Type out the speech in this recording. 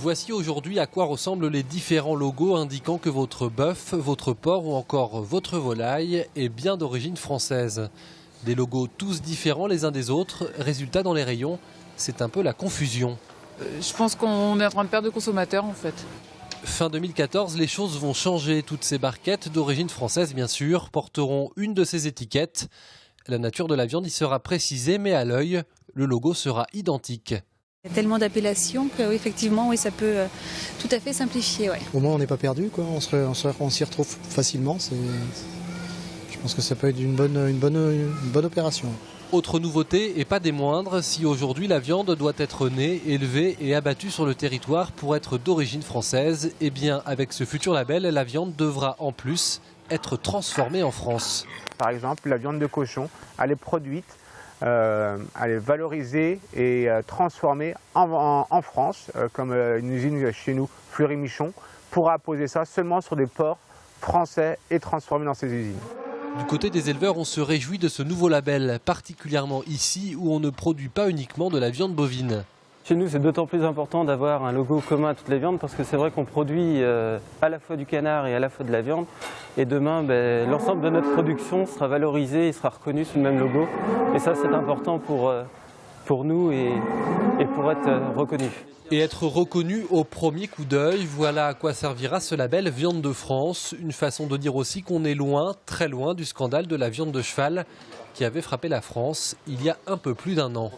Voici aujourd'hui à quoi ressemblent les différents logos indiquant que votre bœuf, votre porc ou encore votre volaille est bien d'origine française. Des logos tous différents les uns des autres, résultat dans les rayons, c'est un peu la confusion. Je pense qu'on est en train de perdre de consommateurs en fait. Fin 2014, les choses vont changer. Toutes ces barquettes, d'origine française bien sûr, porteront une de ces étiquettes. La nature de la viande y sera précisée, mais à l'œil, le logo sera identique. Il y a tellement d'appellations qu'effectivement, oui, ça peut tout à fait simplifier. Ouais. Au moins, on n'est pas perdu, quoi. On s'y retrouve facilement. Je pense que ça peut être une bonne opération. Autre nouveauté, et pas des moindres, si aujourd'hui la viande doit être née, élevée et abattue sur le territoire pour être d'origine française, eh bien avec ce futur label, la viande devra en plus être transformée en France. Par exemple, la viande de cochon, elle est produite, elle est valorisée et transformée en France, comme une usine chez nous, Fleury-Michon, pourra apposer ça seulement sur des porcs français et transformés dans ces usines. Du côté des éleveurs, on se réjouit de ce nouveau label, particulièrement ici où on ne produit pas uniquement de la viande bovine. Chez nous, c'est d'autant plus important d'avoir un logo commun à toutes les viandes parce que c'est vrai qu'on produit à la fois du canard et à la fois de la viande. Et demain, l'ensemble de notre production sera valorisé et sera reconnu sous le même logo. Et ça, c'est important pour nous et pour être reconnu. Et être reconnu au premier coup d'œil, voilà à quoi servira ce label Viande de France. Une façon de dire aussi qu'on est loin, très loin du scandale de la viande de cheval qui avait frappé la France il y a un peu plus d'1 an.